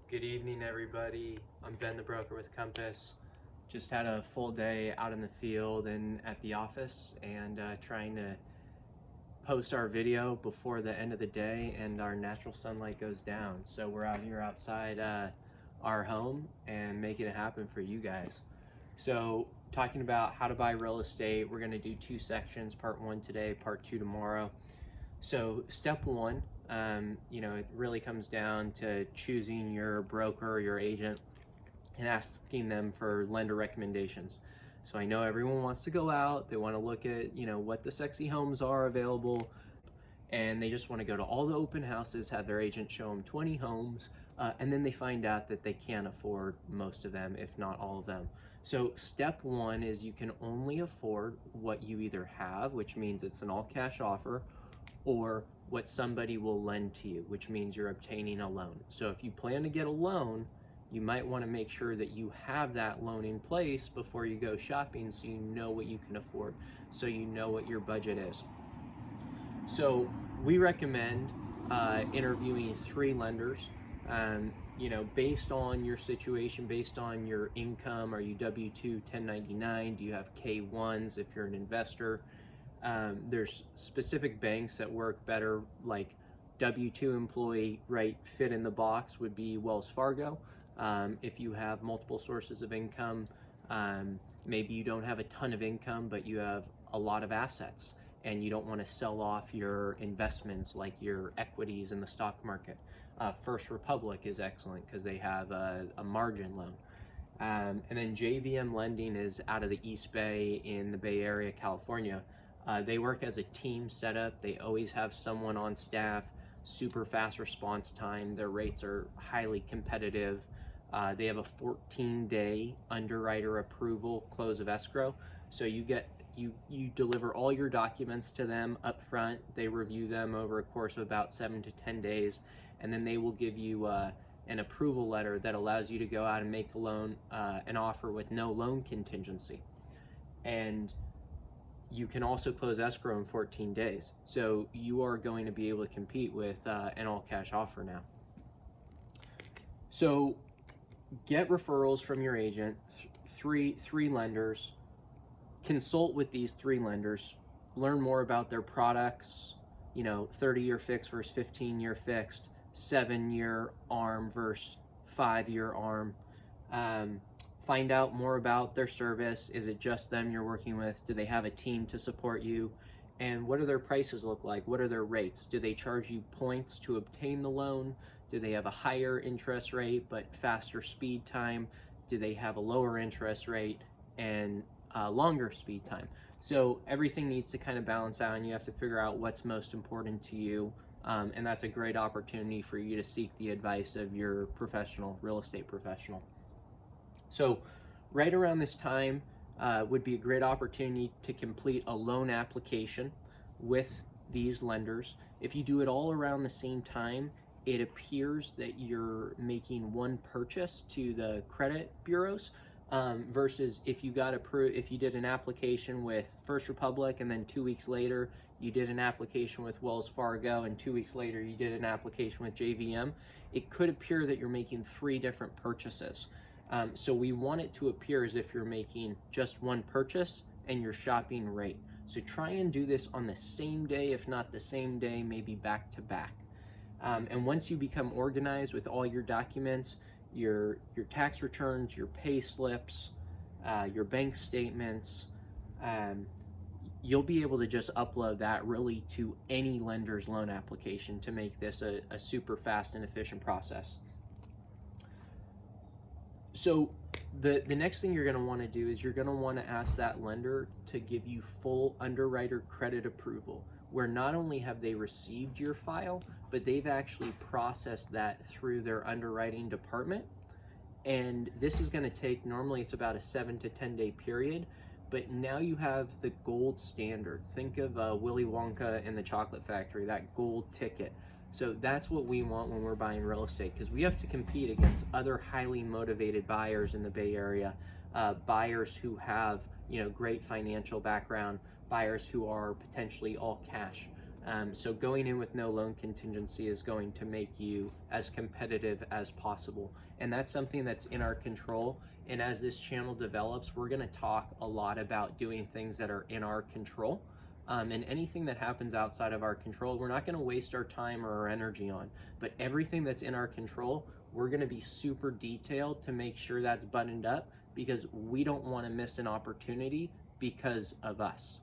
Good evening, everybody. I'm Ben, the broker with Compass. Just had a full day out in the field and at the office, and trying to post our video before the end of the day and our natural sunlight goes down. So we're out here outside our home and making it happen for you guys. So talking about how to buy real estate, we're going to do two sections, part one today, part two tomorrow. So step one, it really comes down to choosing your broker or your agent and asking them for lender recommendations. So I know everyone wants to go out, they want to look at, what the sexy homes are available, and they just want to go to all the open houses, have their agent show them 20 homes, and then they find out that they can't afford most of them, if not all of them. So step one is you can only afford what you either have, which means it's an all cash offer, or what somebody will lend to you, which means you're obtaining a loan. So if you plan to get a loan, you might want to make sure that you have that loan in place before you go shopping, so you know what you can afford, so you know what your budget is. So we recommend interviewing 3 lenders, based on your situation, based on your income. Are you W-2, 1099? Do you have K-1s if you're an investor? There's specific banks that work better, like W-2 employee, right, fit in the box would be Wells Fargo. If you have multiple sources of income, maybe you don't have a ton of income, but you have a lot of assets and you don't want to sell off your investments like your equities in the stock market. First Republic is excellent because they have a margin loan. And then JVM Lending is out of the East Bay in the Bay Area, California. They work as a team setup. They always have someone on staff, super fast response time. Their rates are highly competitive. They have a 14-day underwriter approval close of escrow. So you deliver all your documents to them up front. They review them over a course of about 7 to 10 days, and then they will give you an approval letter that allows you to go out and make a loan, an offer with no loan contingency. And you can also close escrow in 14 days. So you are going to be able to compete with an all-cash offer now. So get referrals from your agent, three lenders, consult with these 3 lenders, learn more about their products, 30-year fixed versus 15-year fixed, 7-year ARM versus 5-year ARM. Find out more about their service. Is it just them you're working with? Do they have a team to support you? And what do their prices look like? What are their rates? Do they charge you points to obtain the loan? Do they have a higher interest rate but faster speed time? Do they have a lower interest rate and longer speed time? So everything needs to kind of balance out, and you have to figure out what's most important to you. And that's a great opportunity for you to seek the advice of your professional, real estate professional. So right around this time would be a great opportunity to complete a loan application with these lenders. If you do it all around the same time, it appears that you're making one purchase to the credit bureaus, versus if you did an application with First Republic and then 2 weeks later you did an application with Wells Fargo and 2 weeks later you did an application with JVM, it could appear that you're making 3 different purchases. So we want it to appear as if you're making just one purchase and you're shopping rate. So try and do this on the same day, if not the same day, maybe back to back. And once you become organized with all your documents, your tax returns, your pay slips, your bank statements, you'll be able to just upload that really to any lender's loan application to make this a super fast and efficient process. So the next thing you're going to want to do is you're going to want to ask that lender to give you full underwriter credit approval, where not only have they received your file, but they've actually processed that through their underwriting department. And this is going to take, normally it's about a 7 to 10 day period, but now you have the gold standard. Think of Willy Wonka and the Chocolate Factory, that gold ticket. So that's what we want when we're buying real estate, because we have to compete against other highly motivated buyers in the Bay Area, buyers who have great financial background, buyers who are potentially all cash. So going in with no loan contingency is going to make you as competitive as possible. And that's something that's in our control. And as this channel develops, we're going to talk a lot about doing things that are in our control. And anything that happens outside of our control, we're not going to waste our time or our energy on. But everything that's in our control, we're going to be super detailed to make sure that's buttoned up, because we don't want to miss an opportunity because of us.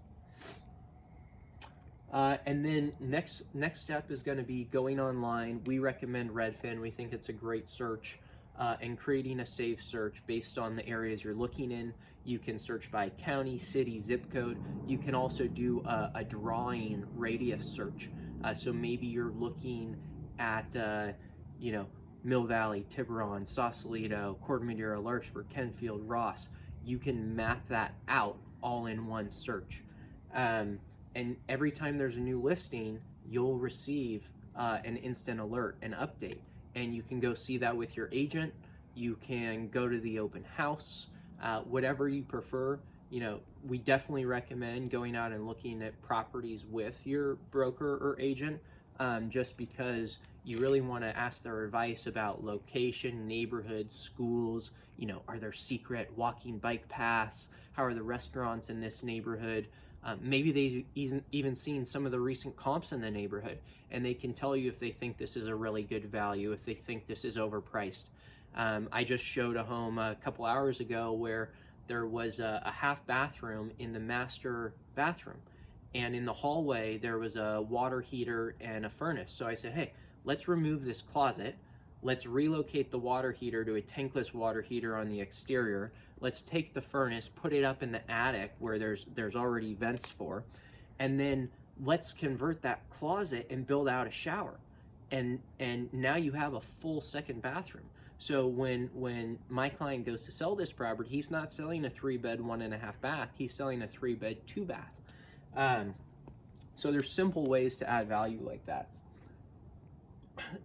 And then next step is going to be going online. We recommend Redfin. We think it's a great search, and creating a saved search based on the areas you're looking in. You can search by county, city, zip code. You can also do a drawing radius search. So maybe you're looking at, Mill Valley, Tiburon, Sausalito, Corte Madera, Larkspur, Kenfield, Ross. You can map that out all in one search. And every time there's a new listing, you'll receive an instant alert, an update. And you can go see that with your agent. You can go to the open house, whatever you prefer. We definitely recommend going out and looking at properties with your broker or agent, just because you really want to ask their advice about location, neighborhoods, schools. Are there secret walking bike paths? How are the restaurants in this neighborhood? Maybe they've even seen some of the recent comps in the neighborhood, and they can tell you if they think this is a really good value, if they think this is overpriced. I just showed a home a couple hours ago where there was a half bathroom in the master bathroom, and in the hallway there was a water heater and a furnace. So I said, hey, let's remove this closet. Let's relocate the water heater to a tankless water heater on the exterior. Let's take the furnace, put it up in the attic where there's already vents for, and then let's convert that closet and build out a shower. And now you have a full second bathroom. So when my client goes to sell this property, he's not selling a 3-bed, 1.5 bath. He's selling a 3-bed, 2-bath. So there's simple ways to add value like that.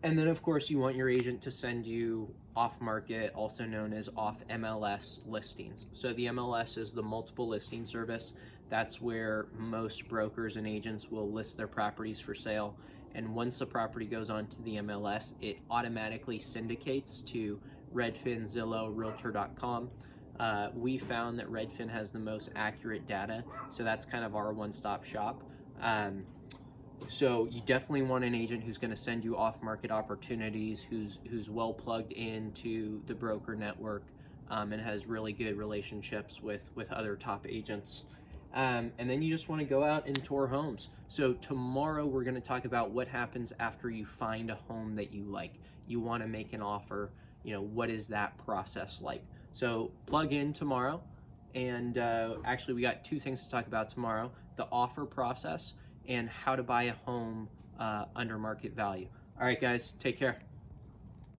And then, of course, you want your agent to send you off-market, also known as off-MLS listings. So the MLS is the multiple listing service. That's where most brokers and agents will list their properties for sale. And once the property goes onto the MLS, it automatically syndicates to Redfin, Zillow, Realtor.com. We found that Redfin has the most accurate data, so that's kind of our one-stop shop. So you definitely want an agent who's going to send you off-market opportunities, who's well plugged into the broker network, and has really good relationships with other top agents. And then you just want to go out and tour homes. So tomorrow we're going to talk about what happens after you find a home that you like. You want to make an offer. What is that process like? So plug in tomorrow. And actually, we got 2 things to talk about tomorrow: the offer process and how to buy a home under market value. All right, guys, take care.